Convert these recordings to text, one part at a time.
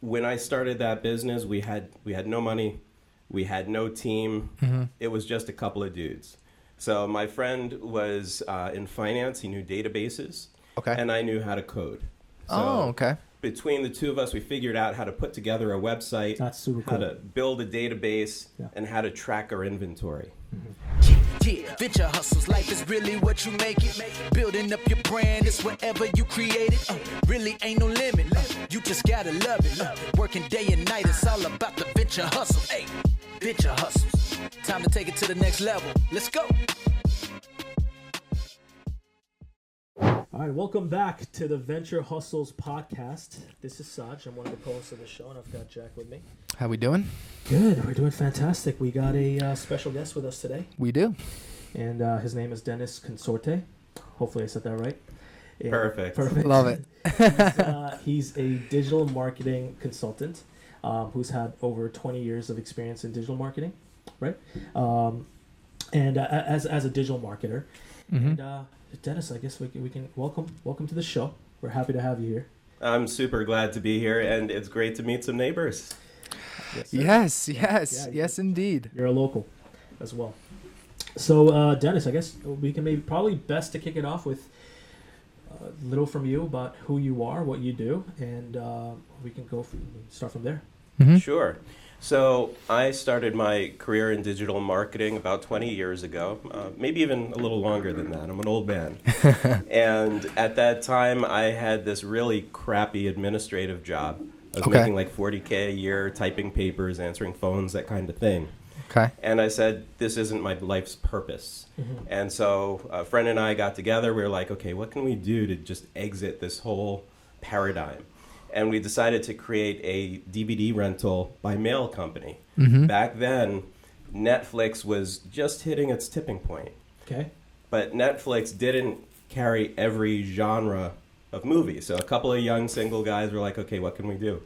when I started that business, we had no money, we had no team. It was just a couple of dudes. So my friend was in finance. He knew databases, and I knew how to code. So between the two of us, we figured out how to put together a website, That's super cool. how to build a database, and how to track our inventory. Yeah, venture hustles, life is really what you make it. Building up your brand is whatever you create it. Really ain't no limit. You just gotta love it. Working day and night, it's all about the venture hustle. Hey, venture hustles. Time to take it to the next level. Let's go. All right, welcome back to the Venture Hustles podcast. This is Saj. I'm one of the co-hosts of the show, and I've got Jack with me. How we doing? Good. We're doing fantastic. We got a special guest with us today, We do. and his name is Denis Consorte. Hopefully I said that right. And Perfect. Love it. He's a digital marketing consultant who's had over 20 years of experience in digital marketing, right? And as a digital marketer. And Denis, I guess we can welcome to the show. We're happy to have you here. I'm super glad to be here, and it's great to meet some neighbors. Yes, indeed. You're a local as well. So, Denis, I guess we can probably best to kick it off with a little from you about who you are, what you do, and we can start from there. Sure. So I started my career in digital marketing about 20 years ago, maybe even a little longer than that. I'm an old man. And at that time, I had this really crappy administrative job. I was making like $40K a year, typing papers, answering phones, that kind of thing. And I said, this isn't my life's purpose. And so a friend and I got together. We were like, okay, what can we do to just exit this whole paradigm? And we decided to create a DVD rental by mail company. Back then, Netflix was just hitting its tipping point. But Netflix didn't carry every genre of movie. So a couple of young single guys were like, okay, what can we do?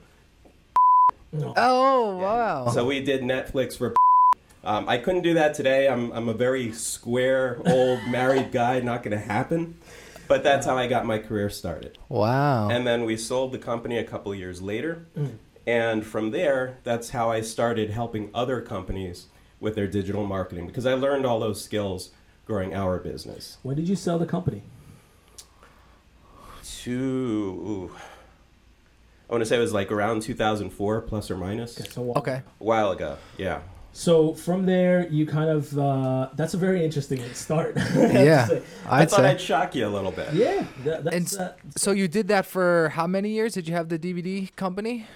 Oh, wow. So we did Netflix for I couldn't do that today. I'm a very square, old, married guy. Not going to happen. But that's how I got my career started. Wow. And then we sold the company a couple of years later. And from there, that's how I started helping other companies with their digital marketing, because I learned all those skills growing our business. When did you sell the company? I want to say it was like around 2004, plus or minus. Okay. A while ago, yeah. So from there, you kind of, that's a very interesting start. Yeah. I thought I'd shock you a little bit. Yeah. So you did that for how many years? Did you have the DVD company?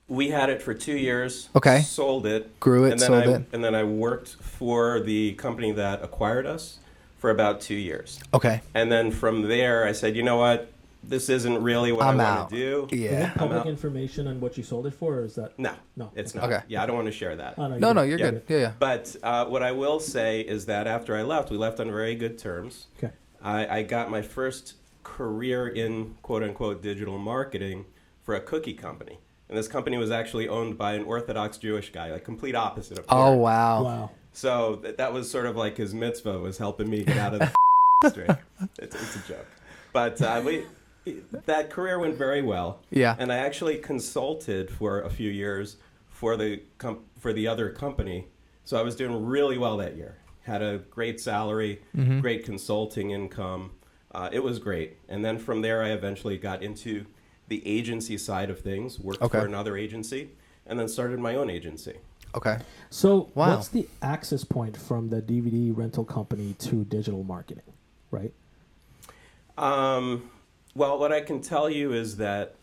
We had it for 2 years. Okay. Sold it. Grew it, and then sold it. And then I worked for the company that acquired us for about 2 years. Okay. And then from there, I said, you know what? This isn't really what I want to do. Is Yeah. it public information on what you sold it for, or is that? No, it's not. Okay. Yeah, I don't want to share that. Oh, No, you're good. Yeah. But what I will say is that after I left, we left on very good terms. Okay. I got my first career in quote-unquote digital marketing for a cookie company. And this company was actually owned by an Orthodox Jewish guy, like complete opposite of Oh, here. wow. So that was sort of like his mitzvah, was helping me get out of the industry. It's a joke. But that career went very well. Yeah. And I actually consulted for a few years for the other company. So I was doing really well that year. Had a great salary, great consulting income. It was great. And then from there, I eventually got into the agency side of things, worked for another agency, and then started my own agency. Okay. So what's the access point from the DVD rental company to digital marketing, right? Well, what I can tell you is that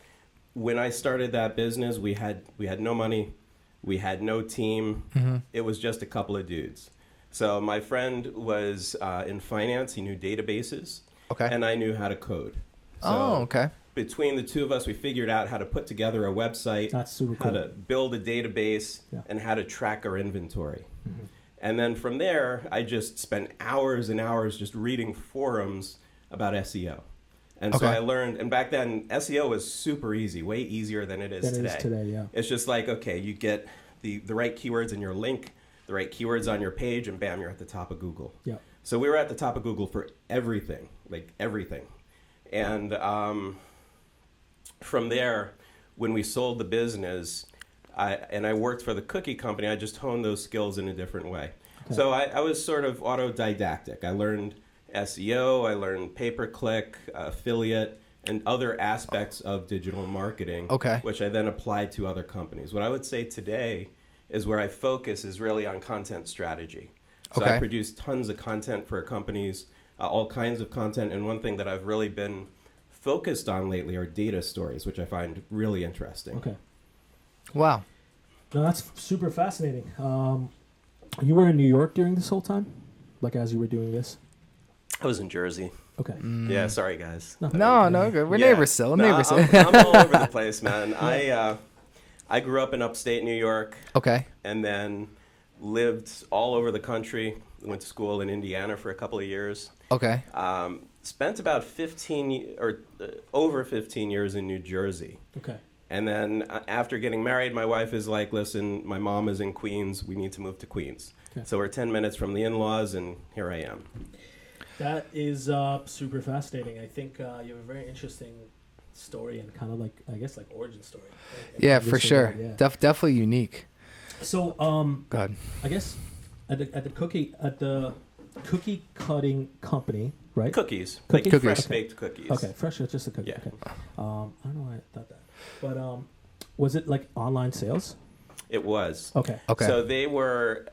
when I started that business, we had no money, we had no team. It was just a couple of dudes. So my friend was in finance. He knew databases, and I knew how to code. So between the two of us, we figured out how to put together a website, That's super how cool. to build a database, and how to track our inventory. And then from there, I just spent hours and hours just reading forums about SEO. And so I learned, and back then, SEO was super easy, way easier than it is today. Yeah. It's just like, okay, you get the right keywords in your link, the right keywords on your page, and bam, you're at the top of Google. Yeah. So we were at the top of Google for everything, like everything. And from there, when we sold the business, I worked for the cookie company, I just honed those skills in a different way. Okay. So I was sort of autodidactic. I learned SEO, I learned pay-per-click, affiliate, and other aspects of digital marketing, Okay. which I then applied to other companies. What I would say today is where I focus is really on content strategy. So Okay. I produce tons of content for companies, all kinds of content, and one thing that I've really been focused on lately are data stories, which I find really interesting. Okay. Wow. No, that's super fascinating. You were in New York during this whole time, like as you were doing this. I was in Jersey. Okay. Yeah, sorry guys. No, good. We're neighbors still. No, Neighbors. I'm all over the place, man. I grew up in upstate New York Okay. and then lived all over the country. Went to school in Indiana for a couple of years. Okay. Spent about over 15 years in New Jersey. Okay. And then after getting married, my wife is like, listen, my mom is in Queens. We need to move to Queens. Okay. So we're 10 minutes from the in-laws, and here I am. That is super fascinating. I think you have a very interesting story and kind of like, I guess, like origin story. Right? Yeah, This for is, sure. yeah. Definitely unique. So, Go ahead. I guess at the cookie cutting company, right? Cookies. Cookies? Like Cookies. fresh baked cookies. Okay, fresh, just a cookie. Yeah. Okay. I don't know why I thought that, but was it like online sales? It was. Okay. Okay. So they were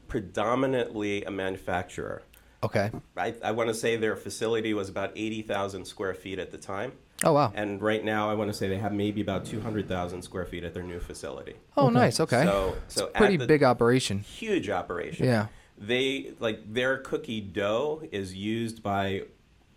predominantly a manufacturer. Okay. I want to say their facility was about 80,000 square feet at the time. Oh, wow. And right now, I want to say they have maybe about 200,000 square feet at their new facility. Oh, Okay. nice. Okay. So Pretty at the big operation. huge operation. Yeah. They their cookie dough is used by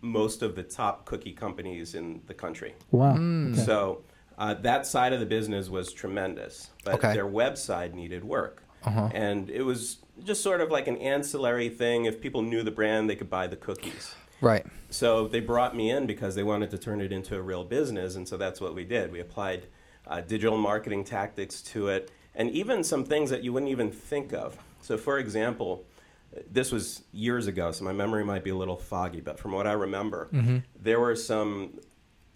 most of the top cookie companies in the country. Wow. Mm. Okay. So that side of the business was tremendous, but Okay. their website needed work. Uh-huh. And it was just sort of like an ancillary thing. If people knew the brand, they could buy the cookies. Right. So they brought me in because they wanted to turn it into a real business, and so that's what we did. We applied digital marketing tactics to it, and even some things that you wouldn't even think of. So for example, this was years ago, so my memory might be a little foggy, but from what I remember, there were some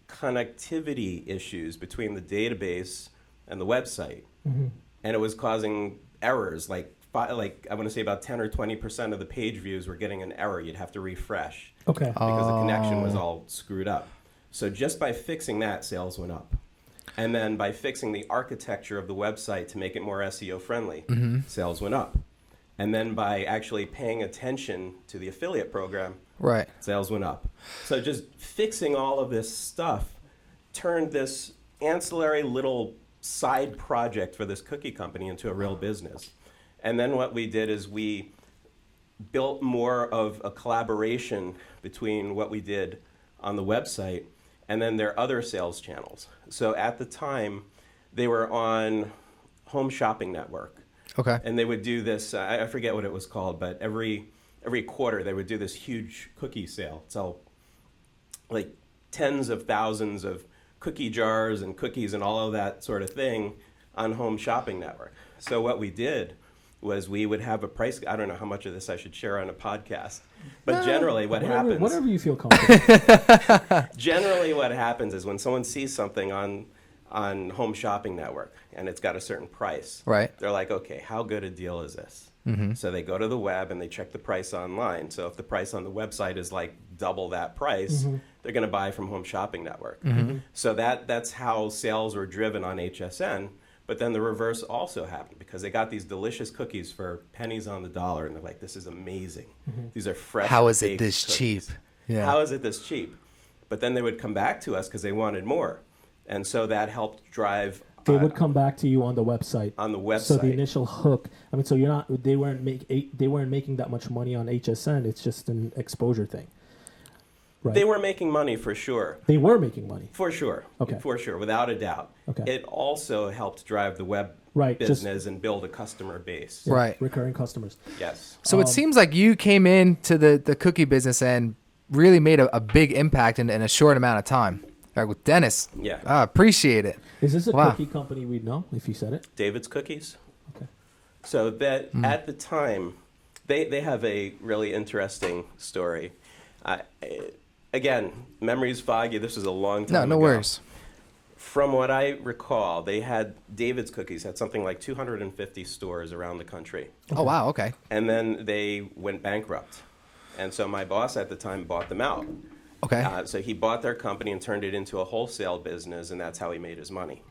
connectivity issues between the database and the website, and it was causing errors. Like I want to say about 10 or 20% of the page views were getting an error. You'd have to refresh Okay. because the connection was all screwed up. So just by fixing that, sales went up. And then by fixing the architecture of the website to make it more SEO friendly, sales went up. And then by actually paying attention to the affiliate program, Right. sales went up. So just fixing all of this stuff turned this ancillary little side project for this cookie company into a real business. And then what we did is we built more of a collaboration between what we did on the website and then their other sales channels. So at the time, they were on Home Shopping Network. Okay. And they would do this, I forget what it was called, but every quarter they would do this huge cookie sale. So like tens of thousands of cookie jars and cookies and all of that sort of thing on Home Shopping Network. So what we did was we would have a price, I don't know how much of this I should share on a podcast, but generally what happens... Whatever you feel comfortable. Generally what happens is when someone sees something on Home Shopping Network and it's got a certain price, Right. they're like, okay, how good a deal is this? So they go to the web and they check the price online. So if the price on the website is like double that price, they're going to buy from Home Shopping Network. So that's how sales were driven on HSN. But then the reverse also happened because they got these delicious cookies for pennies on the dollar, and they're like, this is amazing. These are fresh. How is it baked this cheap? cookies. Yeah. How is it this cheap? But then they would come back to us because they wanted more. And so that helped drive... They would come back to you on the website. On the website. So the initial hook. I mean, so you're not. They weren't making that much money on HSN. It's just an exposure thing. Right. They were making money for sure. They were making money. For sure. Okay. For sure, without a doubt. Okay. It also helped drive the web Right, just- business and build a customer base. Yeah, Right. Recurring customers. Yes. So it seems like you came into the cookie business and really made a big impact in a short amount of time. Like with Denis. Yeah. I appreciate it. Is this a Wow. cookie company we'd know if you said it? David's Cookies. Okay. So that at the time, they have a really interesting story. Again, memory's foggy. This was a long time ago. No worries. From what I recall, David's Cookies had something like 250 stores around the country. Oh, wow. Okay. And then they went bankrupt. And so my boss at the time bought them out. Okay. So he bought their company and turned it into a wholesale business, and that's how he made his money.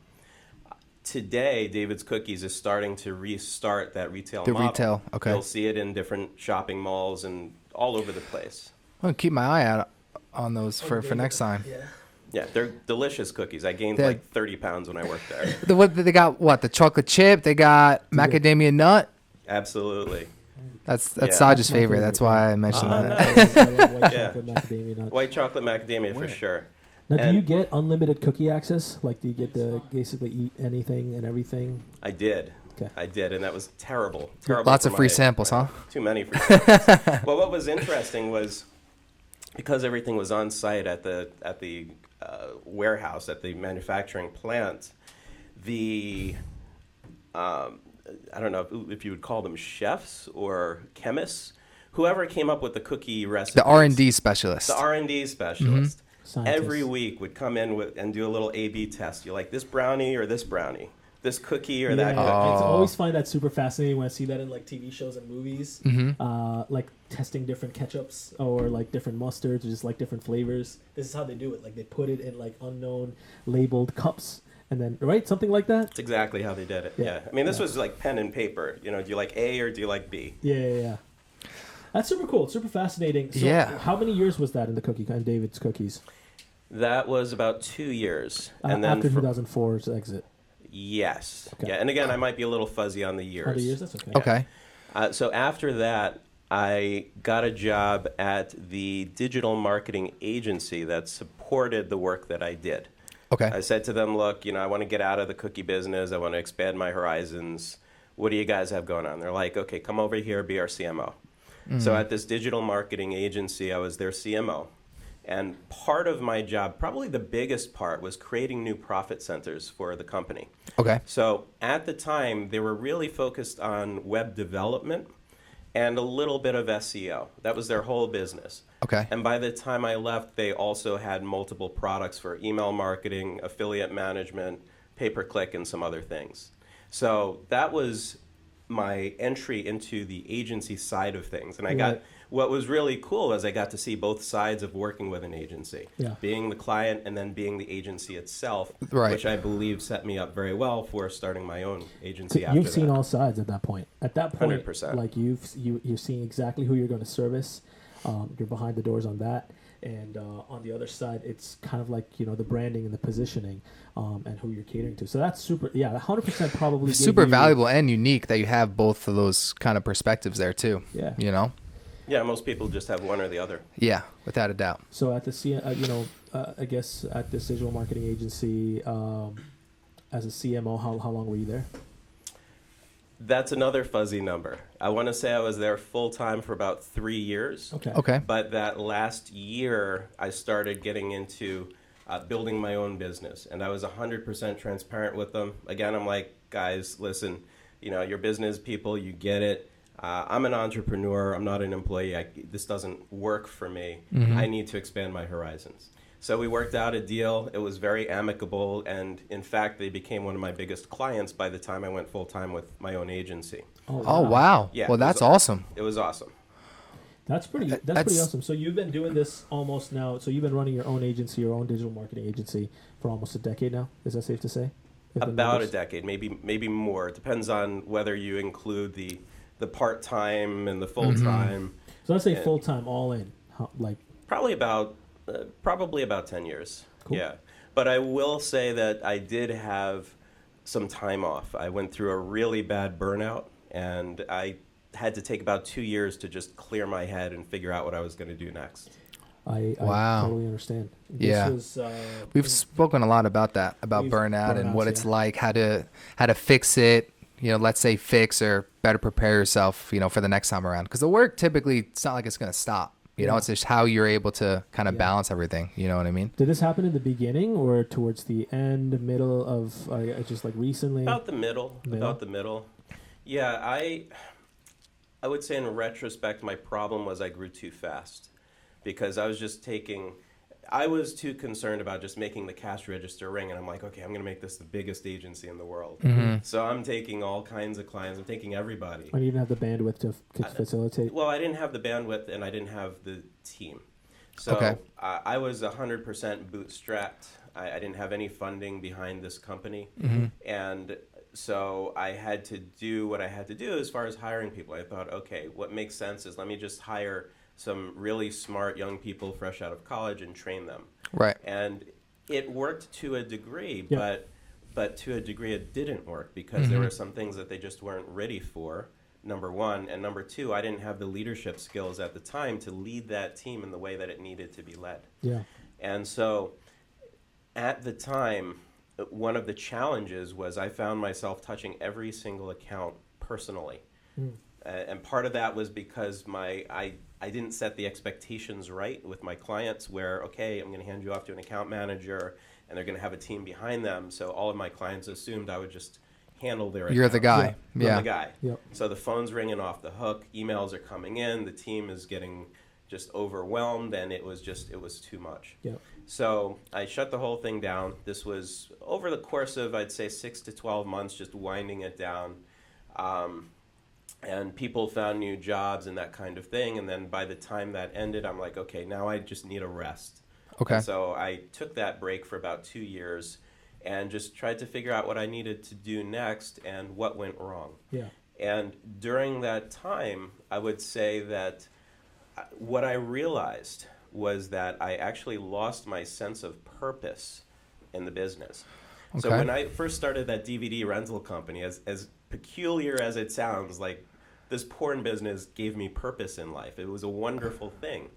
Today, David's Cookies is starting to restart that retail model. Retail, okay. You'll see it in different shopping malls and all over the place. I'm going to keep my eye out on those for next time. Yeah, they're delicious cookies. I gained They're- like 30 pounds when I worked there. They got what? The chocolate chip. They got macadamia nut. Absolutely. That's Yeah. Saj's favorite. That's why I mentioned that. nice. I love white Yeah. chocolate macadamia nut. White chocolate macadamia for sure. Now, do And- you get unlimited cookie access? Like, do you get to basically eat anything and everything? I did. Okay. I did, and that was terrible. Terrible. Lots for of free my- samples, huh? Too many free samples. Well, what was interesting was because everything was on site at the warehouse, at the manufacturing plant, the I don't know if you would call them chefs or chemists, whoever came up with the cookie recipe. The R&D specialist. The R&D specialist. Scientists. Every week would come in and do a little A/B test. You like this brownie or this brownie? This cookie or that Yeah, cookie? I always find that super fascinating when I see that in like TV shows and movies, like testing different ketchups or like different mustards or just like different flavors. This is how they do it. Like they put it in like unknown labeled cups, and then right something like that. That's exactly how they did it. Yeah. Yeah. I mean, this was like pen and paper. You know, do you like A or do you like B? Yeah. That's super cool. Super fascinating. So Yeah. How many years was that in the cookie kind, David's Cookies? That was about 2 years. And then After 2004's exit. yes. Okay. Yeah. And again, I might be a little fuzzy on the years. Other years, that's okay. Okay. So after that, I got a job at the digital marketing agency that supported the work that I did. Okay. I said to them, look, you know, I want to get out of the cookie business. I want to expand my horizons. What do you guys have going on? They're like, okay, come over here, be our CMO. So at this digital marketing agency, I was their CMO. And part of my job, probably the biggest part, was creating new profit centers for the company. Okay. So at the time, they were really focused on web development and a little bit of SEO. That was their whole business. Okay. And by the time I left, they also had multiple products for email marketing, affiliate management, pay-per-click, and some other things. So that was my entry into the agency side of things. And I got, what was really cool is I got to see both sides of working with an agency. Yeah. Being the client and then being the agency itself, Right. which I believe set me up very well for starting my own agency after You've seen that. all sides at that point. At that point, 100%. like you're seeing exactly who you're going to service. You're behind the doors on that, and on the other side, it's kind of like the branding and the positioning, and who you're catering to. So that's super. Yeah, 100% probably gave Super you- valuable and unique that you have both of those kind of perspectives there too. Yeah. You know? Yeah, most people just have one or the other. Yeah, without a doubt. So at the I guess at this digital marketing agency, as a CMO, how long were you there? That's another fuzzy number. I want to say I was there full time for about 3 years. Okay. But that last year, I started getting into building my own business. And I was 100% transparent with them. Again, I'm like, guys, listen, you're business people, you get it. I'm an entrepreneur. I'm not an employee. This doesn't work for me. I need to expand my horizons. So we worked out a deal. It was very amicable. And in fact, they became one of my biggest clients by the time I went full time with my own agency. Oh, wow. Yeah, Well, it that's was- awesome. It was awesome. That's pretty awesome. So you've been doing this almost now. So you've been running your own agency, your own digital marketing agency for almost a decade now. Is that safe to say? If the About a numbers- decade, maybe more. It depends on whether you include the part-time and the full-time. So let's say Yeah. full time, all in. Probably about 10 years. Cool. Yeah. But I will say that I did have some time off. I went through a really bad burnout, and I had to take about 2 years to just clear my head and figure out what I was going to do next. I Wow. totally understand. Yeah. This was, We've spoken a lot about that, about We've- burnout and what burnouts, it's yeah. like, how to fix it. Let's say fix or better prepare yourself, for the next time around. Because the work typically, it's not like it's going to stop. Yeah. It's just how you're able to kind of Yeah. balance everything. You know what I mean? Did this happen in the beginning or towards the end, middle of, just like recently? About the middle. Middle? About the middle. Yeah, I would say in retrospect, my problem was I grew too fast because I was just taking I was too concerned about just making the cash register ring, and I'm like, okay, I'm going to make this the biggest agency in the world. So I'm taking all kinds of clients. I'm taking everybody. And you didn't have the bandwidth to facilitate. Well, I didn't have the bandwidth, and I didn't have the team. So Okay. I was 100% bootstrapped. I didn't have any funding behind this company. And so I had to do what I had to do as far as hiring people. I thought, okay, what makes sense is let me just hire some really smart young people fresh out of college and train them. Right. And it worked to a degree, Yeah. but to a degree it didn't work because there were some things that they just weren't ready for, number one. And number two, I didn't have the leadership skills at the time to lead that team in the way that it needed to be led. Yeah. And so at the time, one of the challenges was I found myself touching every single account personally. And part of that was because I didn't set the expectations right with my clients where, okay, I'm going to hand you off to an account manager and they're going to have a team behind them. So all of my clients assumed I would just handle their You're the account. guy. I'm Yeah. the guy. Yep. So the phone's ringing off the hook, emails are coming in, the team is getting just overwhelmed, and it was too much. Yep. So I shut the whole thing down. This was over the course of, I'd say, 6 to 12 months, just winding it down. And people found new jobs and that kind of thing. And then by the time that ended, I'm like, okay, now I just need a rest. Okay. And so I took that break for about 2 years and just tried to figure out what I needed to do next and what went wrong. Yeah. And during that time, I would say that what I realized was that I actually lost my sense of purpose in the business. So Okay. when I first started that DVD rental company, as peculiar as it sounds, like this porn business gave me purpose in life. It was a wonderful thing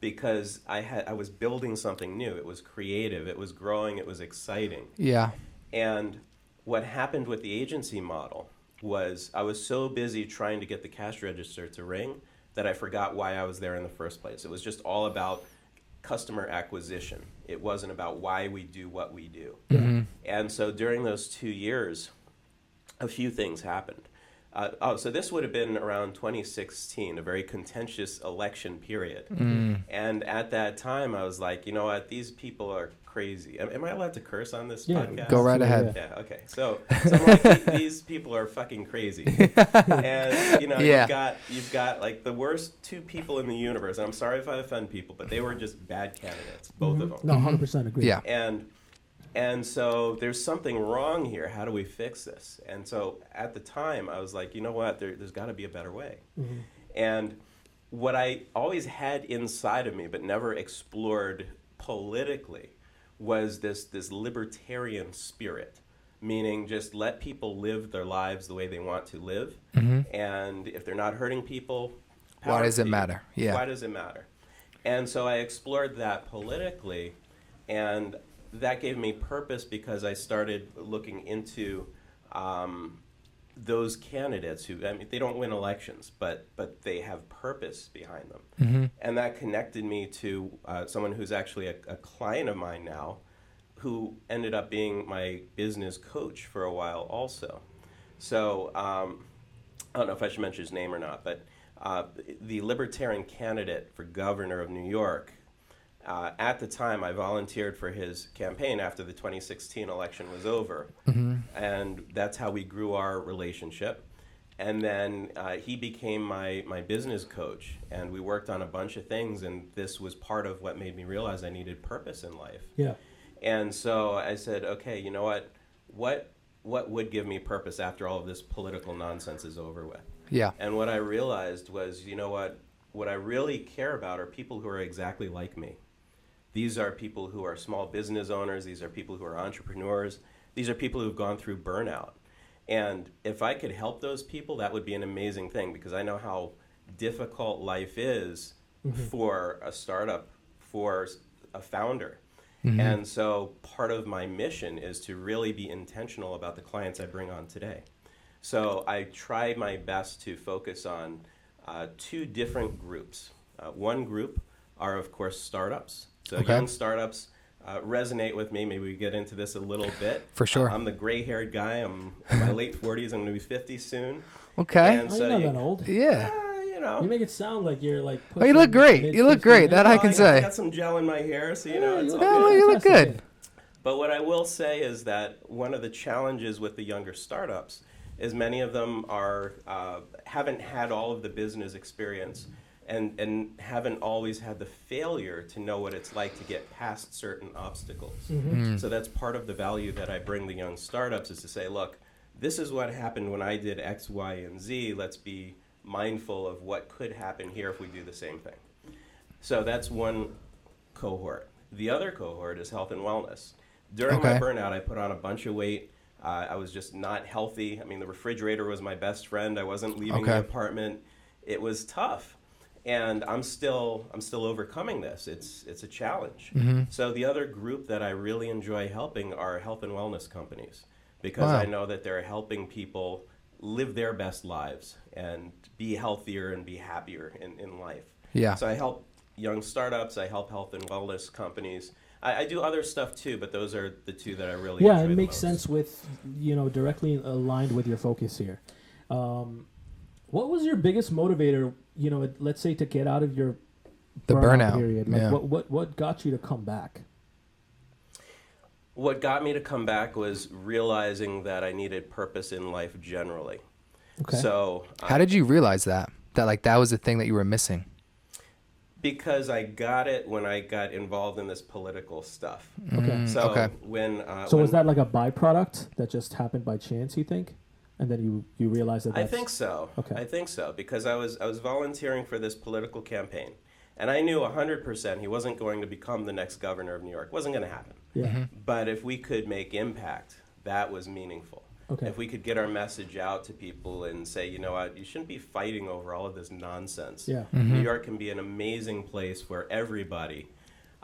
because I was building something new. It was creative. It was growing. It was exciting. Yeah. And what happened with the agency model was I was so busy trying to get the cash register to ring that I forgot why I was there in the first place. It was just all about customer acquisition. It wasn't about why we do what we do. And so during those 2 years, a few things happened. So this would have been around 2016, a very contentious election period. And at that time, I was like, you know what, these people are crazy. Am I allowed to curse on this Yeah, podcast? Go right ahead. Yeah, okay. So I'm like, these people are fucking crazy. And, you know, Yeah. you've got like the worst two people in the universe. And I'm sorry if I offend people, but they were just bad candidates, both of them. No, 100% agree. Yeah. And so there's something wrong here. How do we fix this? And so at the time, I was like, you know what? There's got to be a better way. And what I always had inside of me, but never explored politically, was this libertarian spirit, meaning just let people live their lives the way they want to live. And if they're not hurting people, Why does it power to you. matter? Yeah. Why does it matter? And so I explored that politically, and that gave me purpose because I started looking into those candidates who, I mean, they don't win elections, but they have purpose behind them. And that connected me to someone who's actually a client of mine now, who ended up being my business coach for a while also. So I don't know if I should mention his name or not, but the libertarian candidate for governor of New York, at the time, I volunteered for his campaign after the 2016 election was over. And that's how we grew our relationship. And then he became my business coach, and we worked on a bunch of things, and this was part of what made me realize I needed purpose in life. Yeah. And so I said, okay, you know what would give me purpose after all of this political nonsense is over with? Yeah. And what I realized was, you know what I really care about are people who are exactly like me. These are people who are small business owners. These are people who are entrepreneurs. These are people who've gone through burnout. And if I could help those people, that would be an amazing thing, because I know how difficult life is for a startup, for a founder. And so part of my mission is to really be intentional about the clients I bring on today. So I try my best to focus on two different groups. One group are, of course, startups. So young startups resonate with me. Maybe we get into this a little bit. For sure. I'm the gray-haired guy. I'm in my late 40s. I'm going to be 50 soon. Okay. And Oh, so you're not that old. Yeah. you know. You make it sound like you're like. Oh, you look great. You look great. That I can I say. got some gel in my hair, so you know it's all No, good. you look good. But what I will say is that one of the challenges with the younger startups is many of them are haven't had all of the business experience and haven't always had the failure to know what it's like to get past certain obstacles. So that's part of the value that I bring the young startups is to say, look, this is what happened when I did X, Y, and Z. Let's be mindful of what could happen here if we do the same thing. So that's one cohort. The other cohort is health and wellness. During my burnout, I put on a bunch of weight. I was just not healthy. I mean, the refrigerator was my best friend. I wasn't leaving the apartment. It was tough. And I'm still overcoming this. It's a challenge. So the other group that I really enjoy helping are health and wellness companies, because I know that they're helping people live their best lives and be healthier and be happier in life. Yeah. So I help young startups. I help health and wellness companies. I do other stuff too, but those are the two that I really enjoy it the makes most. sense with, directly aligned with your focus here. What was your biggest motivator, let's say to get out of your burnout period? Like what got you to come back? What got me to come back was realizing that I needed purpose in life generally. Okay. So how did you realize that that was the thing that you were missing? Because I got it when I got involved in this political stuff. Okay. So when was that like a byproduct that just happened by chance, you think? And then you realized that that's... I think so. Okay. I think so, because I was volunteering for this political campaign. And I knew 100% he wasn't going to become the next governor of New York. It wasn't going to happen. Yeah. But if we could make impact, that was meaningful. Okay. If we could get our message out to people and say, you know what, you shouldn't be fighting over all of this nonsense. Yeah. New York can be an amazing place where everybody,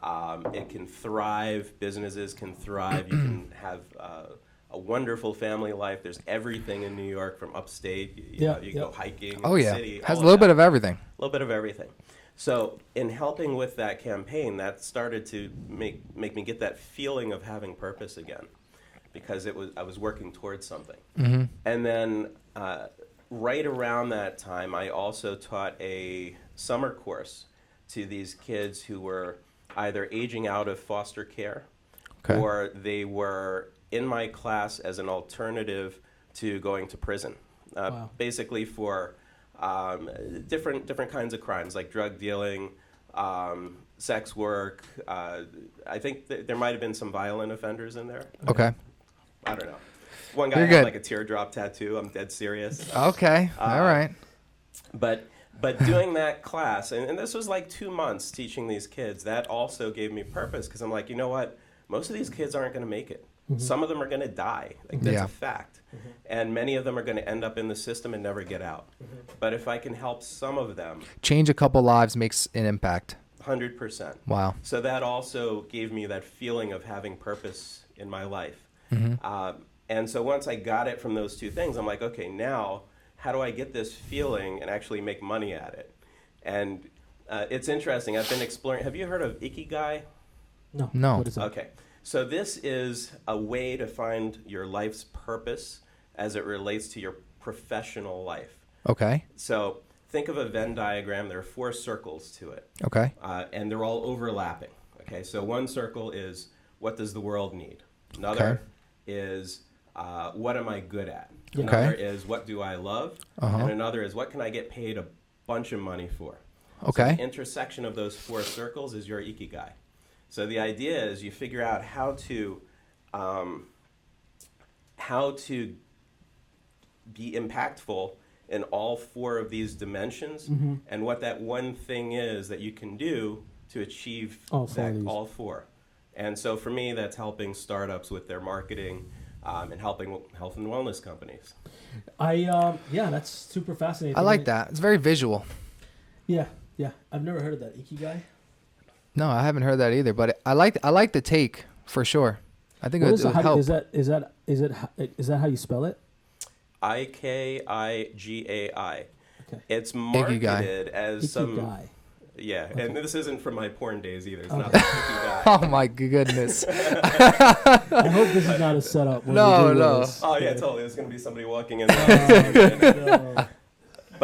it can thrive, businesses can thrive, you can have a wonderful family life. There's everything in New York from upstate. You know, you can go hiking in the city. Has a little bit of everything. A little bit of everything. So in helping with that campaign, that started to make me get that feeling of having purpose again, because I was working towards something. And then right around that time, I also taught a summer course to these kids who were either aging out of foster care or they were in my class as an alternative to going to prison, basically for different kinds of crimes like drug dealing, sex work. I think there might have been some violent offenders in there. Okay. I don't know. One guy You're had good. like a teardrop tattoo. I'm dead serious. Okay. All right. But doing that class, and this was like 2 months teaching these kids, that also gave me purpose, because I'm like, you know what? Most of these kids aren't going to make it. Some of them are going to die. Like, that's a fact. And many of them are going to end up in the system and never get out. But if I can help some of them... Change a couple lives makes an impact. 100%. Wow. So that also gave me that feeling of having purpose in my life. And so once I got it from those two things, I'm like, okay, now how do I get this feeling and actually make money at it? And it's interesting. I've been exploring. Have you heard of Ikigai? No. What is that? Okay. So this is a way to find your life's purpose as it relates to your professional life. Okay. So think of a Venn diagram. There are 4 circles to it. Okay. And they're all overlapping. Okay. So one circle is, what does the world need? Another is, what am I good at? Another is, what do I love? And another is, what can I get paid a bunch of money for? Okay. So the intersection of those 4 circles is your Ikigai. So the idea is you figure out how to be impactful in all 4 of these dimensions, and what that one thing is that you can do to achieve all 4. And so for me, that's helping startups with their marketing and helping health and wellness companies. That's super fascinating. I like that. It's very visual. Yeah. I've never heard of that Ikigai. No, I haven't heard that either, but I like the take for sure. I think it would help. Is that how you spell it? Ikigai. Okay. It's marketed as some... Ikigai. Yeah, Okay. and this isn't from my porn days either. It's not the Ikigai. Oh my goodness. I hope this is not a setup. No. Oh yeah, totally. There's going to be somebody walking in there.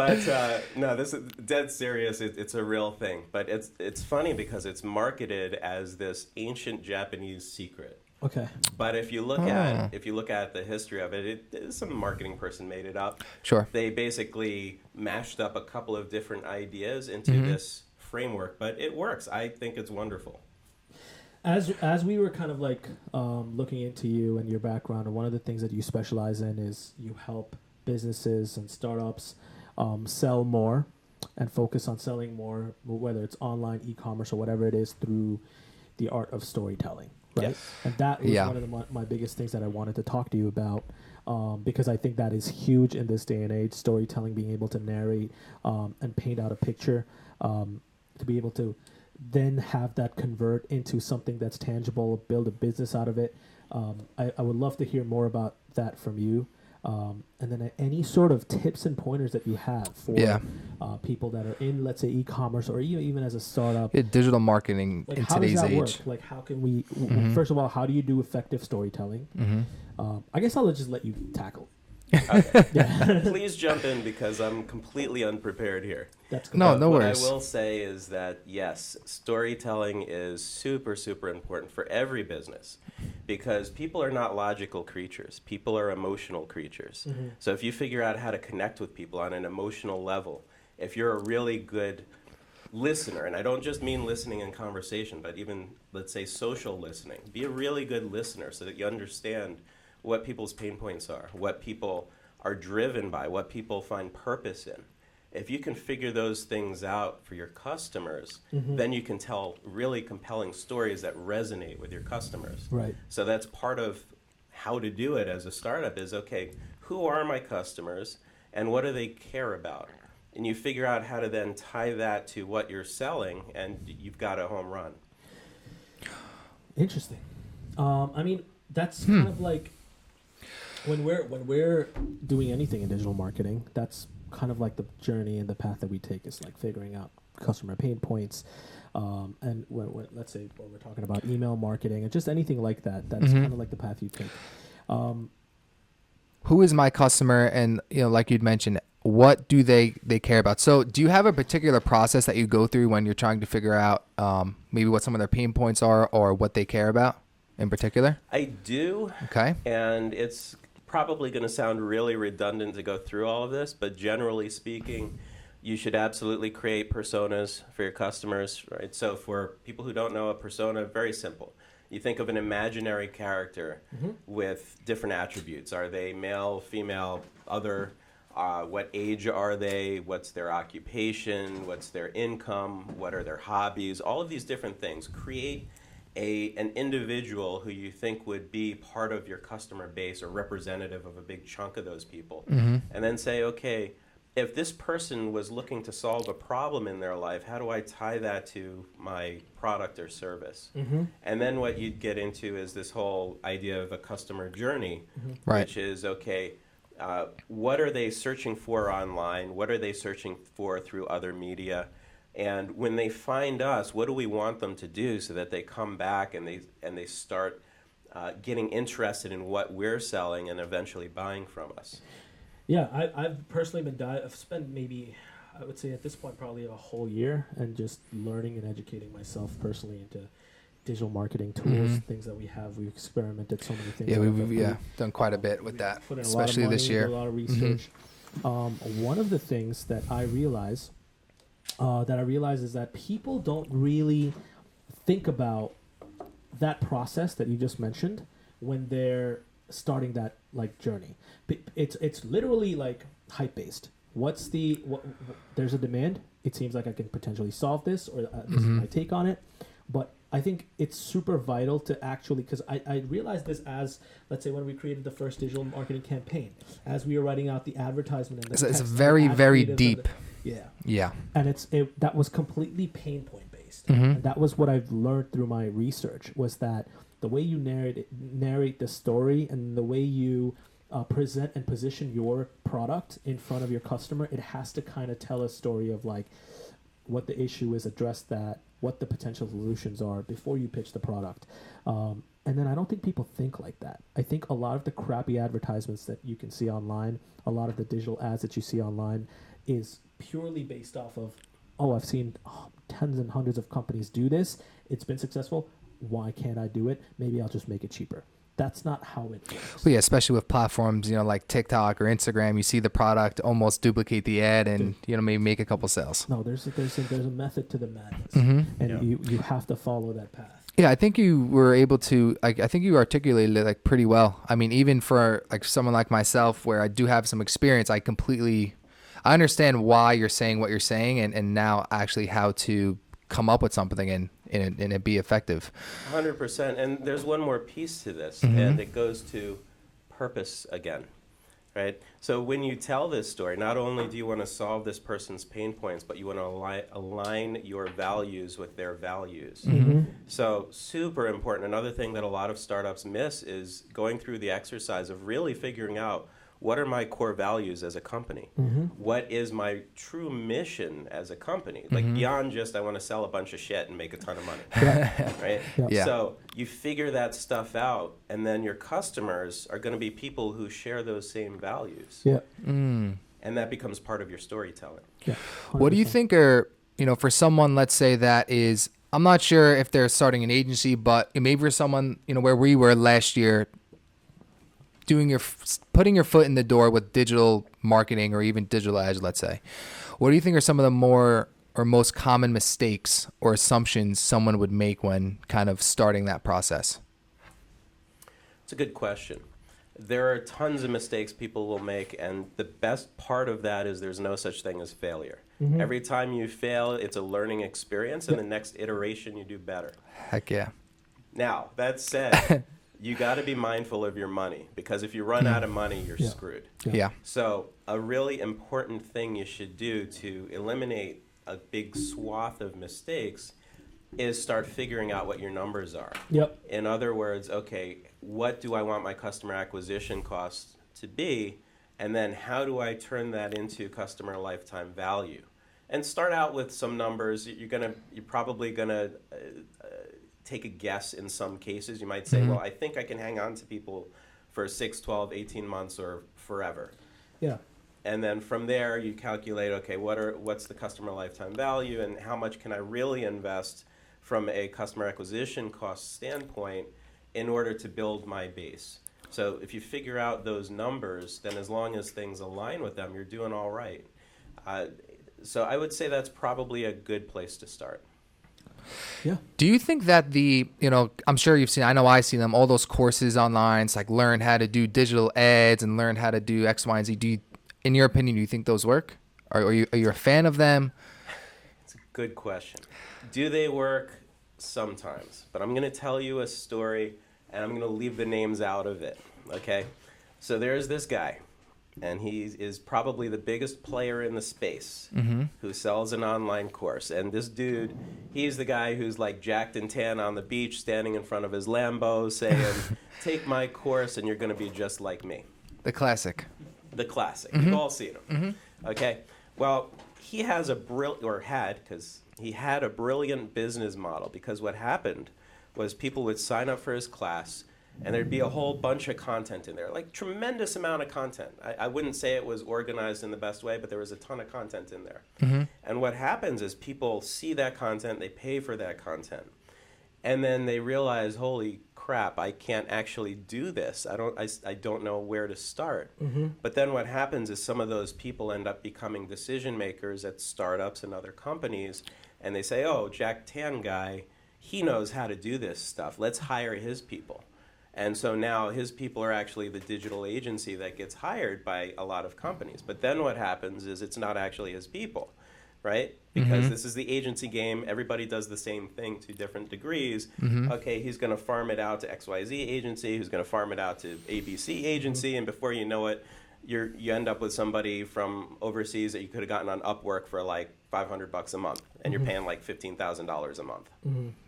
But no, this is dead serious. It's a real thing. But it's funny because it's marketed as this ancient Japanese secret. Okay. But if you look at the history of it, some marketing person made it up. Sure. They basically mashed up a couple of different ideas into this framework, but it works. I think it's wonderful. As we were kind of like looking into you and your background, and one of the things that you specialize in is you help businesses and startups sell more and focus on selling more, whether it's online, e-commerce, or whatever it is, through the art of storytelling. Right. Yes. And that was one of my biggest things that I wanted to talk to you about, because I think that is huge in this day and age, storytelling, being able to narrate and paint out a picture, to be able to then have that convert into something that's tangible, build a business out of it. I would love to hear more about that from you. And then any sort of tips and pointers that you have for people that are in, let's say, e-commerce, or even as a startup. Digital marketing like in how today's does that age. work? Like, how can we, first of all, how do you do effective storytelling? I guess I'll just let you tackle. Please jump in because I'm completely unprepared here. That's good. No What worries. I will say is that, yes, storytelling is super, super important for every business because people are not logical creatures. People are emotional creatures. So if you figure out how to connect with people on an emotional level, if you're a really good listener, and I don't just mean listening in conversation, but even, let's say, social listening, be a really good listener so that you understand what people's pain points are, what people are driven by, what people find purpose in. If you can figure those things out for your customers, then you can tell really compelling stories that resonate with your customers. Right. So that's part of how to do it as a startup is, okay, who are my customers and what do they care about? And you figure out how to then tie that to what you're selling, and you've got a home run. Interesting. I mean, that's kind of like when we're doing anything in digital marketing, that's kind of like the journey and the path that we take is like figuring out customer pain points. And when let's say when we're talking about email marketing and just anything like that, that's kind of like the path you take. Who is my customer? And, like you'd mentioned, what do they care about? So do you have a particular process that you go through when you're trying to figure out maybe what some of their pain points are or what they care about in particular? I do. Okay. And it's probably going to sound really redundant to go through all of this, but generally speaking, you should absolutely create personas for your customers, right? So for people who don't know a persona, very simple. You think of an imaginary character with different attributes. Are they male, female, other? What age are they? What's their occupation? What's their income? What are their hobbies? All of these different things. Create an individual who you think would be part of your customer base or representative of a big chunk of those people. And then say, okay, if this person was looking to solve a problem in their life, how do I tie that to my product or service? And then what you'd get into is this whole idea of a customer journey, which is, okay, what are they searching for online? What are they searching for through other media? And when they find us, what do we want them to do so that they come back and they start getting interested in what we're selling and eventually buying from us? Yeah, I've personally I've spent maybe, I would say at this point, probably a whole year and just learning and educating myself personally into digital marketing tools, things that we have. We've experimented so many things. Yeah, we've done quite a bit with that, put in especially a lot of this money, year. A lot of research. One of the things that I realize is that people don't really think about that process that you just mentioned when they're starting that like journey. It's literally like hype based. There's a demand. It seems like I can potentially solve this, or this is my take on it. But I think it's super vital to actually, because I realized this as, let's say, when we created the first digital marketing campaign, as we were writing out the advertisement and the It's text, very, the very creatives deep. Yeah. And that was completely pain point based. And that was what I've learned through my research, was that the way you narrate the story and the way you present and position your product in front of your customer, it has to kind of tell a story of like what the issue is, address that, what the potential solutions are before you pitch the product. And then I don't think people think like that. I think a lot of the crappy advertisements that you can see online, a lot of the digital ads that you see online is purely based off of, oh, I've seen tens and hundreds of companies do this. It's been successful. Why can't I do it? Maybe I'll just make it cheaper. That's not how it works. Well, yeah, especially with platforms, like TikTok or Instagram, you see the product, almost duplicate the ad, and maybe make a couple sales. No, there's a method to the madness, and you have to follow that path. Yeah, I think you were able to. I think you articulated it like pretty well. I mean, even for like someone like myself, where I do have some experience, I understand why you're saying what you're saying, and now actually how to come up with something and it be effective. 100%. And there's one more piece to this, and it goes to purpose again, right? So when you tell this story, not only do you want to solve this person's pain points, but you want to align your values with their values. So super important. Another thing that a lot of startups miss is going through the exercise of really figuring out, what are my core values as a company? What is my true mission as a company? Like beyond just I want to sell a bunch of shit and make a ton of money, right? Yeah. So you figure that stuff out, and then your customers are going to be people who share those same values. Yeah. And that becomes part of your storytelling. Yeah. What do you think are, for someone, let's say that is, I'm not sure if they're starting an agency, but maybe for someone, where we were last year, putting your foot in the door with digital marketing or even digital ads, let's say. What do you think are some of the more or most common mistakes or assumptions someone would make when kind of starting that process? It's a good question. There are tons of mistakes people will make, and the best part of that is there's no such thing as failure. Every time you fail, it's a learning experience, and the next iteration you do better. Heck yeah. Now, that said, you got to be mindful of your money, because if you run out of money, you're screwed. Yeah. So a really important thing you should do to eliminate a big swath of mistakes is start figuring out what your numbers are. Yep. In other words, okay, what do I want my customer acquisition costs to be? And then how do I turn that into customer lifetime value? And start out with some numbers. You're probably gonna take a guess in some cases. You might say, well, I think I can hang on to people for 6, 12, 18 months or forever. Yeah. And then from there you calculate, okay, what's the customer lifetime value, and how much can I really invest from a customer acquisition cost standpoint in order to build my base. So if you figure out those numbers, then as long as things align with them, you're doing all right. So I would say that's probably a good place to start. Yeah. Do you think that I'm sure you've seen, I know I see them, all those courses online, it's like learn how to do digital ads and learn how to do X, Y, and Z. In your opinion, do you think those work? Are you a fan of them? It's a good question. Do they work? Sometimes. But I'm going to tell you a story, and I'm going to leave the names out of it, okay? So there's this guy, and he is probably the biggest player in the space who sells an online course. And this dude, he's the guy who's like jacked and tan on the beach, standing in front of his Lambo saying, take my course and you're going to be just like me. The classic. The classic. We've all seen him. Okay? Well, he has he had a brilliant business model, because what happened was people would sign up for his class, and there'd be a whole bunch of content in there, like tremendous amount of content. I wouldn't say it was organized in the best way, but there was a ton of content in there. And what happens is people see that content, they pay for that content, and then they realize, holy crap, I can't actually do this. I don't know where to start. But then what happens is some of those people end up becoming decision makers at startups and other companies, and they say, oh, Jack Tan guy, he knows how to do this stuff. Let's hire his people. And so now his people are actually the digital agency that gets hired by a lot of companies. But then what happens is it's not actually his people, right? Because this is the agency game. Everybody does the same thing to different degrees. Okay, he's going to farm it out to XYZ agency, who's going to farm it out to ABC agency, and before you know it, you end up with somebody from overseas that you could have gotten on Upwork for like $500 a month, and you're paying like $15,000 a month.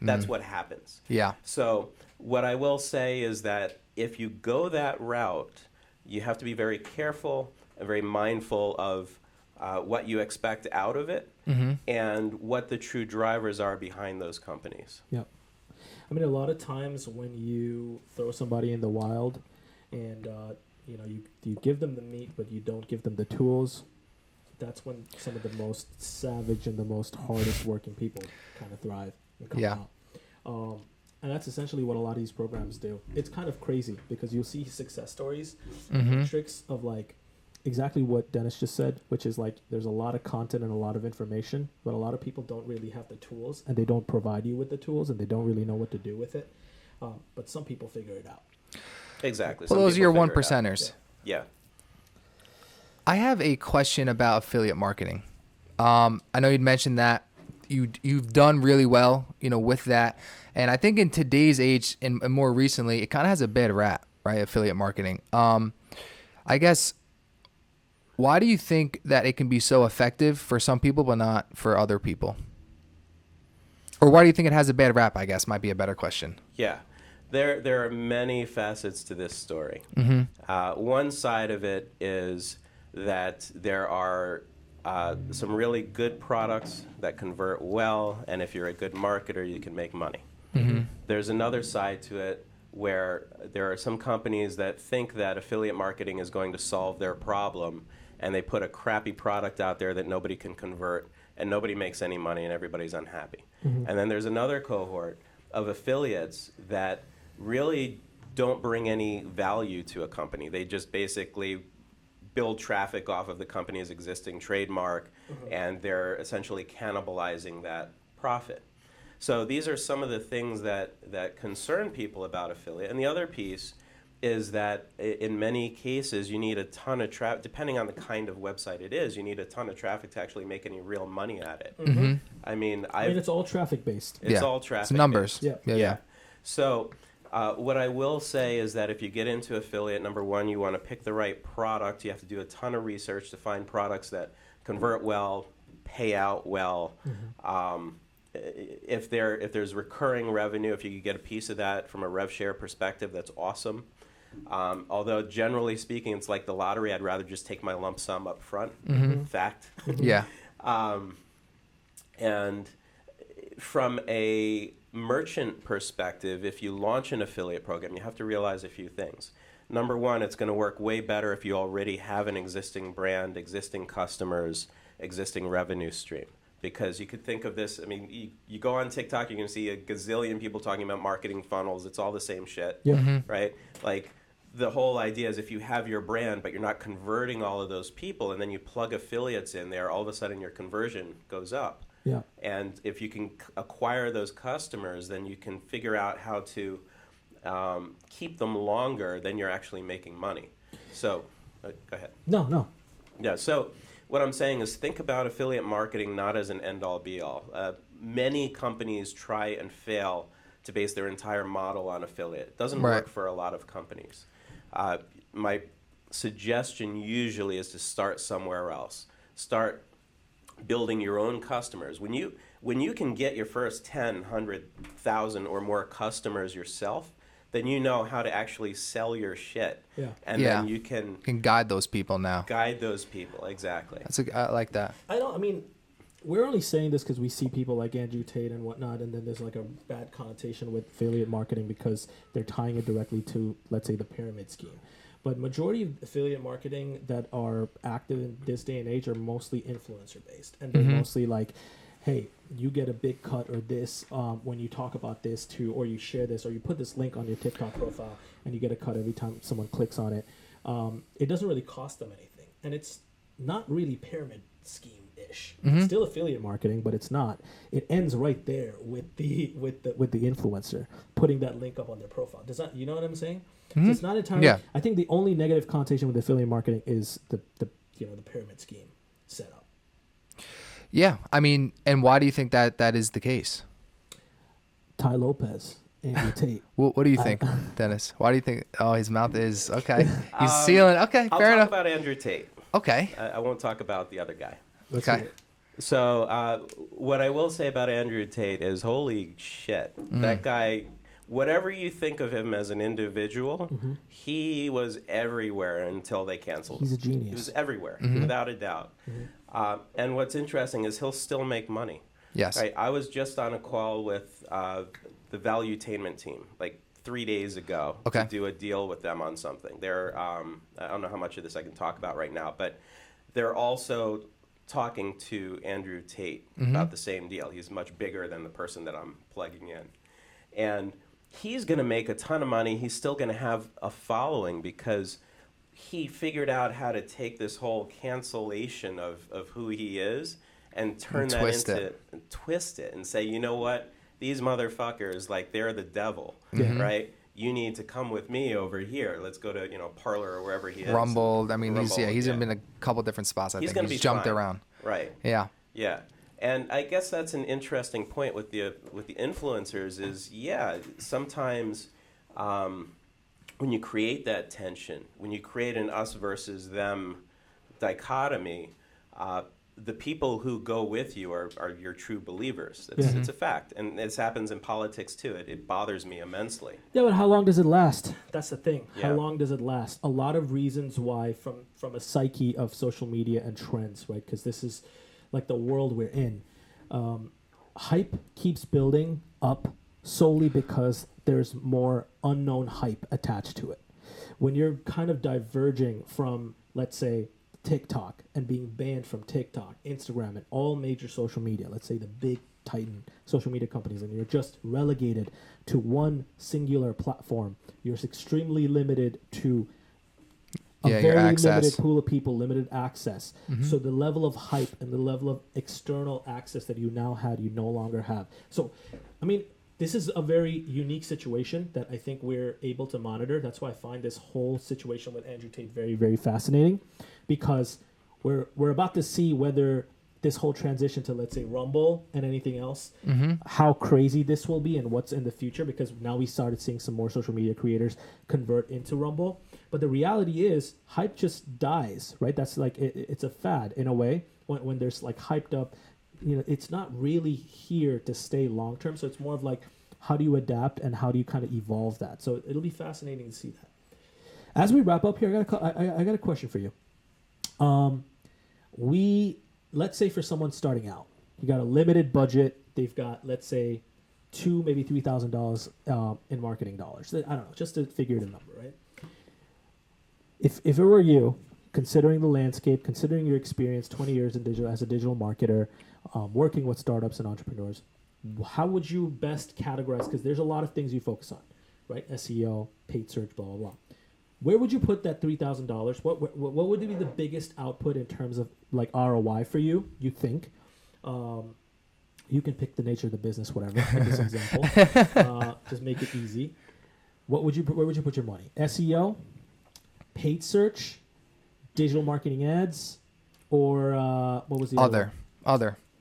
That's what happens. Yeah. So what I will say is that if you go that route, you have to be very careful and very mindful of what you expect out of it and what the true drivers are behind those companies. Yep. I mean, a lot of times when you throw somebody in the wild and, you give them the meat, but you don't give them the tools, that's when some of the most savage and the most hardest working people kind of thrive and come out. And that's essentially what a lot of these programs do. It's kind of crazy because you'll see success stories, tricks of like exactly what Dennis just said, which is like there's a lot of content and a lot of information, but a lot of people don't really have the tools and they don't provide you with the tools and they don't really know what to do with it. But some people figure it out. Exactly. Well, Some those are people your figure one it out. percenters. Yeah. I have a question about affiliate marketing. I know you'd mentioned that you've done really well, with that. And I think in today's age and more recently, it kind of has a bad rap, right? Affiliate marketing. I guess, why do you think that it can be so effective for some people, but not for other people? Or why do you think it has a bad rap, I guess, might be a better question. Yeah. There are many facets to this story. One side of it is that there are some really good products that convert well, and if you're a good marketer, you can make money. There's another side to it where there are some companies that think that affiliate marketing is going to solve their problem, and they put a crappy product out there that nobody can convert, and nobody makes any money, and everybody's unhappy. And then there's another cohort of affiliates that really don't bring any value to a company. They just basically build traffic off of the company's existing trademark, and they're essentially cannibalizing that profit. So these are some of the things that concern people about affiliate. And the other piece is that in many cases you need a ton of traffic, depending on the kind of website it is, you need a ton of traffic to actually make any real money at it. I mean, it's all traffic based. It's all traffic. It's numbers. Based. Yeah. So what I will say is that if you get into affiliate, number one, you want to pick the right product. You have to do a ton of research to find products that convert well, pay out well. If there's recurring revenue, if you could get a piece of that from a rev share perspective, that's awesome. Although generally speaking, it's like the lottery. I'd rather just take my lump sum up front. Fact. Yeah. And from a merchant perspective, if you launch an affiliate program, you have to realize a few things. Number one, it's going to work way better if you already have an existing brand, existing customers, existing revenue stream. Because you could think of this, I mean, you go on TikTok, you're going to see a gazillion people talking about marketing funnels. It's all the same shit, right? Like, the whole idea is if you have your brand, but you're not converting all of those people, and then you plug affiliates in there, all of a sudden your conversion goes up. Yeah. And if you can acquire those customers, then you can figure out how to keep them longer, then you're actually making money. So, go ahead. No. Yeah, so what I'm saying is think about affiliate marketing not as an end-all, be-all. Many companies try and fail to base their entire model on affiliate. It doesn't work for a lot of companies. My suggestion usually is to start somewhere else. Start building your own customers. When you can get your first 10, 100,000 or more customers yourself, then you know how to actually sell your shit. Yeah. And then you can guide those people now. Guide those people, exactly. I like that. I mean, we're only saying this because we see people like Andrew Tate and whatnot, and then there's like a bad connotation with affiliate marketing because they're tying it directly to, let's say, the pyramid scheme. But majority of affiliate marketing that are active in this day and age are mostly influencer based, and they're mostly like, hey, you get a big cut or this when you talk about this too, or you share this, or you put this link on your TikTok profile, and you get a cut every time someone clicks on it. It doesn't really cost them anything, and it's not really pyramid scheme-ish. It's still affiliate marketing, but it's not. It ends right there with the influencer putting that link up on their profile. Does that, you know what I'm saying? So it's not entirely. Yeah. I think the only negative connotation with affiliate marketing is the pyramid scheme setup. Yeah, I mean, and why do you think that is the case? Ty Lopez, Andrew Tate. What do you think, Dennis? Why do you think? Oh, his mouth is okay. He's sealing. Okay, I'll fair talk enough. about Andrew Tate. Okay. I won't talk about the other guy. Okay. So what I will say about Andrew Tate is, holy shit, that guy. Whatever you think of him as an individual, he was everywhere until they canceled him. He's a genius. He was everywhere, without a doubt. And what's interesting is he'll still make money. Yes. Right? I was just on a call with the Valuetainment team, like 3 days ago, Okay. to do a deal with them on something. They're, I don't know how much of this I can talk about right now, but they're also talking to Andrew Tate about the same deal. He's much bigger than the person that I'm plugging in. And he's going to make a ton of money. He's still going to have a following because he figured out how to take this whole cancellation of who he is and turn that twist into it. and twist it and say, you know what? These motherfuckers, like, they're the devil, right? You need to come with me over here. Let's go to, Parlor or wherever he is. Rumble. I mean, Rumble, he's been in a couple different spots. I He's think gonna he's be jumped fine. around. Right. Yeah. Yeah. And I guess that's an interesting point with the influencers is, sometimes when you create that tension, when you create an us versus them dichotomy, the people who go with you are your true believers. It's a fact. And this happens in politics too. It bothers me immensely. Yeah, but how long does it last? That's the thing. Yeah. How long does it last? A lot of reasons why from a psyche of social media and trends, right? Because this is like the world we're in. Hype keeps building up solely because there's more unknown hype attached to it. When you're kind of diverging from, let's say, TikTok and being banned from TikTok, Instagram, and all major social media, let's say the big titan social media companies, and you're just relegated to one singular platform, you're extremely limited to a Yeah, your very access. limited pool of people, limited access. So the level of hype and the level of external access that you now had, you no longer have. So, I mean, this is a very unique situation that I think we're able to monitor. That's why I find this whole situation with Andrew Tate very, very fascinating, because we're about to see whether this whole transition to, let's say, Rumble and anything else, how crazy this will be and what's in the future, because now we started seeing some more social media creators convert into Rumble. But the reality is hype just dies, right? That's like, it's a fad in a way when there's like hyped up, it's not really here to stay long term. So it's more of like, how do you adapt and how do you kind of evolve that? So it'll be fascinating to see that. As we wrap up here, I got a question for you. Let's say for someone starting out, you got a limited budget. They've got, let's say, $2,000, maybe $3,000 in marketing dollars. I don't know, just to figure the number, right? If it were you, considering the landscape, considering your experience, 20 years in digital as a digital marketer, working with startups and entrepreneurs, how would you best categorize? Because there's a lot of things you focus on, right? SEO, paid search, blah, blah, blah. Where would you put that $3,000? What would be the biggest output in terms of like ROI for you? You think? You can pick the nature of the business, whatever. In this example, just make it easy. Where would you put your money? SEO, paid search, digital marketing ads, or what was the Other.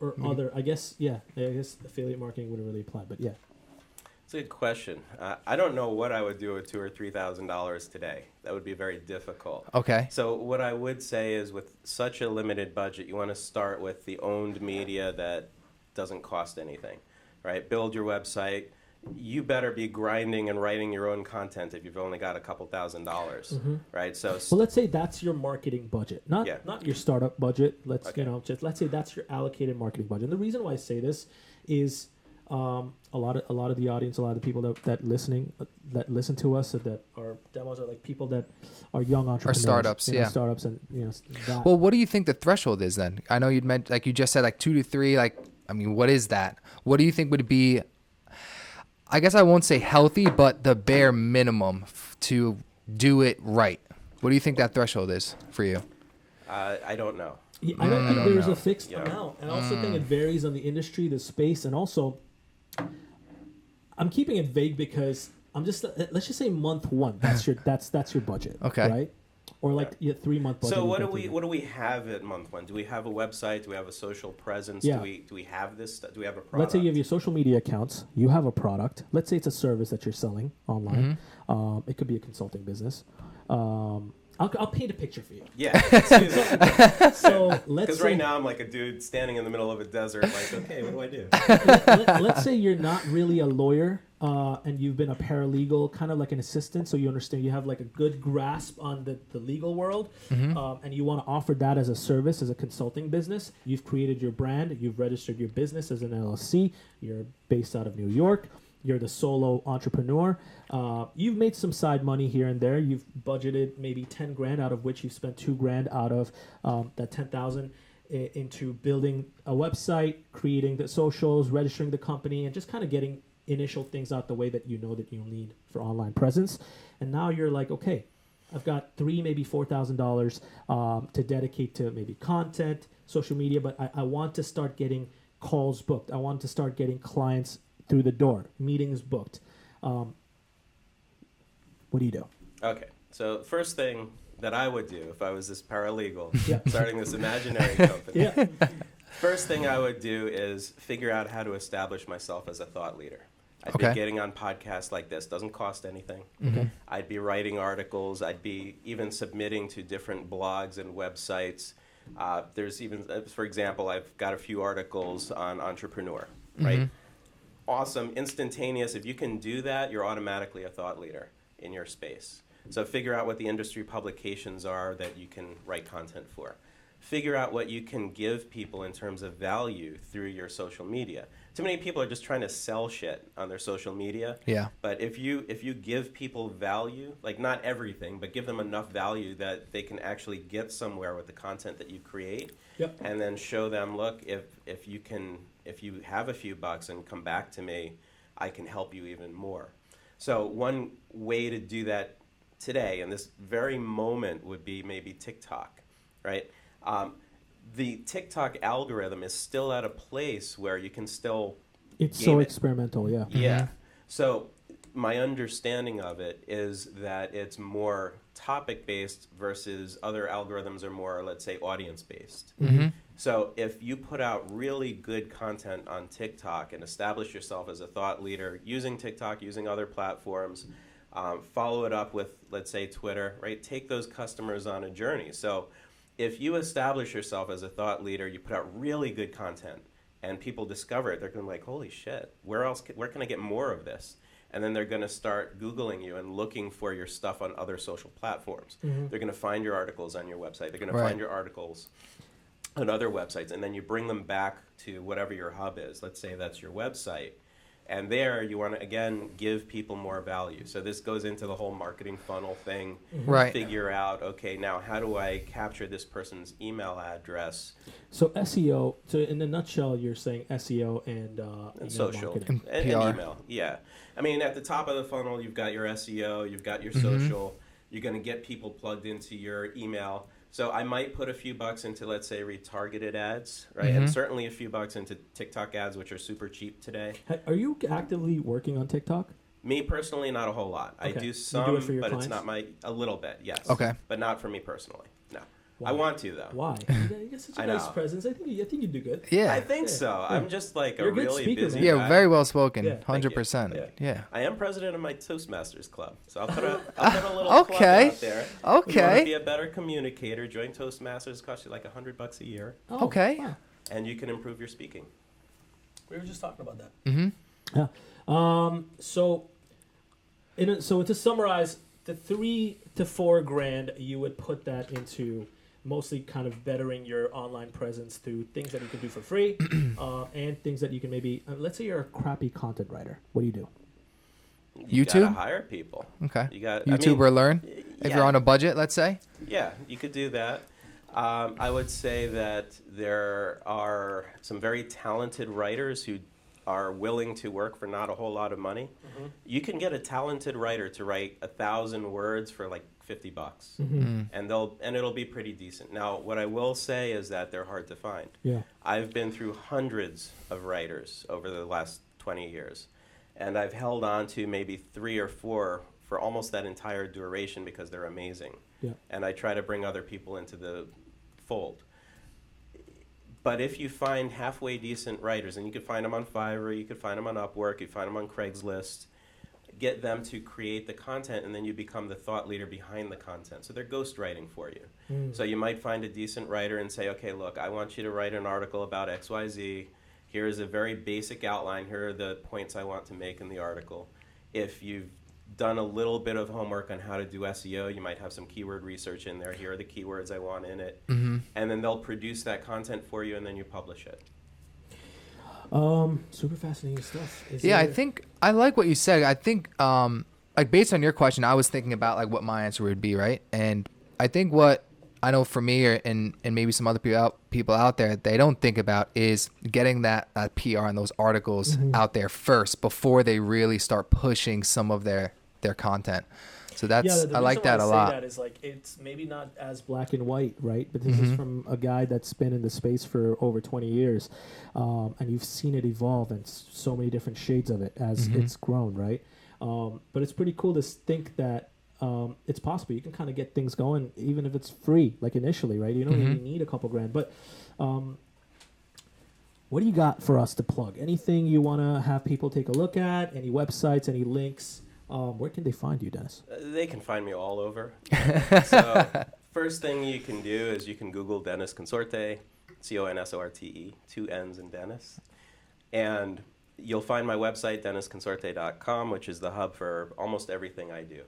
Or other? I guess affiliate marketing wouldn't really apply, but yeah. It's a good question. I don't know what I would do with $2,000 or $3,000 today. That would be very difficult. Okay. So what I would say is, with such a limited budget, you want to start with the owned media that doesn't cost anything, right? Build your website. You better be grinding and writing your own content if you've only got a couple $1,000s, right? So Well, let's say that's your marketing budget, not your startup budget. Let's let's say that's your allocated marketing budget. And the reason why I say this is a lot of the audience, a lot of the people that listen to us, that our demos are like people that are young entrepreneurs, startups, startups, and that. Well, what do you think the threshold is then? I know you'd meant, like you just said, like 2 to 3. Like, I mean, what is that? What do you think would be? I guess I won't say healthy, but the bare minimum to do it right. What do you think that threshold is for you? I don't know. Yeah, I don't think there's a fixed amount. And I also think it varies on the industry, the space, and also I'm keeping it vague because let's just say month one. That's your budget. Okay. Right? Or like 3-month budget. So what do we have at month one? Do we have a website? Do we have a social presence? Yeah. Do we have this? Do we have a product? Let's say you have your social media accounts. You have a product. Let's say it's a service that you're selling online. It could be a consulting business. I'll paint a picture for you. Yeah. Let's do that. So let's Because say, right now I'm like a dude standing in the middle of a desert, like, okay, what do I do? let's say you're not really a lawyer and you've been a paralegal, kind of like an assistant, so you understand, you have like a good grasp on the legal world, and you want to offer that as a service, as a consulting business. You've created your brand, you've registered your business as an LLC, you're based out of New York, you're the solo entrepreneur. You've made some side money here and there. You've budgeted maybe 10 grand, out of which you've spent 2 grand out of that 10,000 into building a website, creating the socials, registering the company, and just kind of getting initial things out the way that you know that you'll need for online presence. And now you're like, okay, I've got $3,000, maybe $4,000 to dedicate to maybe content, social media, but I want to start getting calls booked. I want to start getting clients through the door, meetings booked. What do you do? Okay, so first thing that I would do if I was this paralegal Yeah. starting this imaginary company, Yeah. first thing I would do is figure out how to establish myself as a thought leader. I'd Okay. be getting on podcasts like this. Doesn't cost anything. Okay. I'd be writing articles. I'd be even submitting to different blogs and websites. There's even, for example, I've got a few articles on Entrepreneur, right? Awesome, instantaneous. If you can do that, you're automatically a thought leader in your space. So figure out what the industry publications are that you can write content for. Figure out what you can give people in terms of value through your social media. Too many people are just trying to sell shit on their social media. Yeah. But if you give people value, like not everything, but give them enough value that they can actually get somewhere with the content that you create, Yep. and then show them, look, if you have a few bucks and come back to me, I can help you even more. So one way to do that today, in this very moment, would be maybe TikTok, right? The TikTok algorithm is still at a place where you can still It's game so it. experimental, yeah. Yeah. So my understanding of it is that it's more topic-based versus other algorithms are more, let's say, audience-based. So if you put out really good content on TikTok and establish yourself as a thought leader using TikTok, using other platforms, follow it up with, let's say, Twitter, right? Take those customers on a journey. So if you establish yourself as a thought leader, you put out really good content, and people discover it, they're going to be like, holy shit, where can I get more of this? And then they're going to start Googling you and looking for your stuff on other social platforms. They're going to find your articles on your website. They're going to find your articles on other websites, and then you bring them back to whatever your hub is. Let's say that's your website. And there you want to, again, give people more value. So this goes into the whole marketing funnel thing. Right. Figure out, okay, now how do I capture this person's email address? So SEO, so in a nutshell, you're saying SEO and email Social marketing. and PR. email. Yeah. I mean, at the top of the funnel, you've got your SEO, you've got your social. You're going to get people plugged into your email. So I might put a few bucks into, let's say, retargeted ads, right? And certainly a few bucks into TikTok ads, which are super cheap today. Are you actively working on TikTok? Me personally, not a whole lot. I Okay. do You some, do it for your but clients? it's not a little bit, yes. Okay. But not for me personally, no. Why? I want to, though. Why? You got such a I nice know. presence. I think you do good. Yeah. I think Yeah. so. Yeah. I'm just like You're a a good really speaker, busy man. Yeah, guy. very well spoken. Yeah. Thank you. 100%. Yeah. I am president of my Toastmasters club, so I'll put a little Okay. plug out there. If you want to Okay. be a better communicator, join Toastmasters. It costs you like $100 a year, Oh, Okay. wow. and you can improve your speaking. We were just talking about that. Mm-hmm. Yeah. So to summarize, the 3 to 4 grand, you would put that into mostly kind of bettering your online presence through things that you can do for free, and things that you can maybe. Let's say you're a crappy content writer. What do you do? You YouTube? gotta hire people. Okay. You got YouTube or Learn? If yeah. you're on a budget, let's say. Yeah, you could do that. I would say that there are some very talented writers who are willing to work for not a whole lot of money. You can get a talented writer to write 1,000 words for like $50, and it'll be pretty decent. Now, what I will say is that they're hard to find. Yeah. I've been through hundreds of writers over the last 20 years, and I've held on to maybe 3 or 4 for almost that entire duration because they're amazing. Yeah. And I try to bring other people into the fold. But if you find halfway decent writers, and you could find them on Fiverr, you could find them on Upwork, you find them on Craigslist, get them to create the content, and then you become the thought leader behind the content. So they're ghostwriting for you. So you might find a decent writer and say, okay, look, I want you to write an article about XYZ. Here's a very basic outline. Here are the points I want to make in the article. If you've done a little bit of homework on how to do SEO, you might have some keyword research in there. Here are the keywords I want in it. And then they'll produce that content for you, and then you publish it. Super fascinating stuff. Yeah, I think I like what you said. I think like based on your question, I was thinking about like what my answer would be, right? And I think what I know for me and maybe some other people out there, they don't think about is getting that PR and those articles out there first before they really start pushing some of their content. So that's I like that a lot. That is like it's maybe not as black and white, right? But this is from a guy that's been in the space for over 20 years, and you've seen it evolve and so many different shades of it as it's grown, right? But it's pretty cool to think that it's possible. You can kind of get things going even if it's free, like initially, right? You don't really need a couple grand. But what do you got for us to plug? Anything you want to have people take a look at? Any websites? Any links? Where can they find you, Dennis? They can find me all over. So first thing you can do is you can Google Denis Consorte, Consorte, 2 N's in Denis. And you'll find my website, denisconsorte.com, which is the hub for almost everything I do.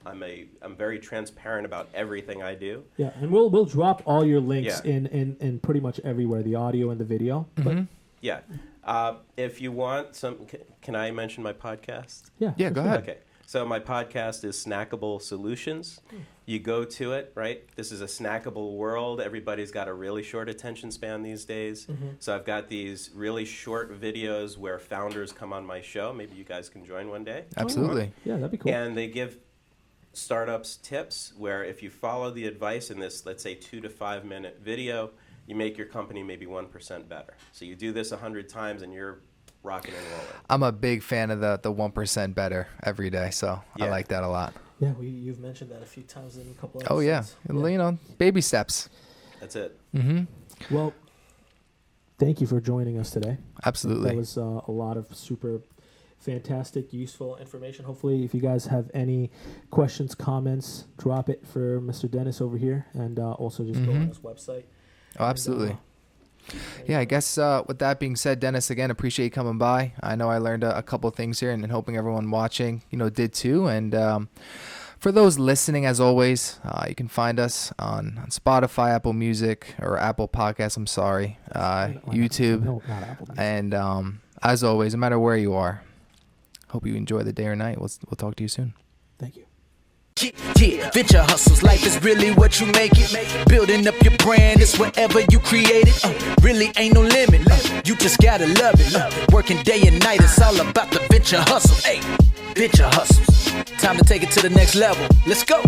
I'm very transparent about everything I do. Yeah, and we'll drop all your links in pretty much everywhere, the audio and the video. But yeah. If you want some, can I mention my podcast? Yeah, go ahead. Okay. So my podcast is Snackable Solutions. You go to it, right? This is a snackable world. Everybody's got a really short attention span these days. So I've got these really short videos where founders come on my show. Maybe you guys can join one day. Absolutely. Yeah, that'd be cool. And they give startups tips where if you follow the advice in this, let's say 2 to 5 minute video, you make your company maybe 1% better. So you do this 100 times and you're rocking and rolling. I'm a big fan of the 1% better every day, so I like that a lot. Yeah, you've mentioned that a few times in a couple episodes. Oh yeah, you know, baby steps. That's it. Well, thank you for joining us today. Absolutely. That was a lot of super fantastic, useful information. Hopefully, if you guys have any questions, comments, drop it for Mr. Denis over here, and also just go on his website. Oh, absolutely. Yeah, I guess with that being said, Denis, again, appreciate you coming by. I know I learned a couple things here, and hoping everyone watching, did too. And for those listening, as always, you can find us on Spotify, Apple Music, or Apple Podcasts, I'm sorry, YouTube. No, not Apple. And as always, no matter where you are, hope you enjoy the day or night. We'll talk to you soon. Thank you. Yeah, venture hustles, life is really what you make it. Building up your brand is whatever you create it. Really ain't no limit, you just gotta love it. Working day and night, it's all about the venture hustle. Hey, venture hustles, time to take it to the next level. Let's go.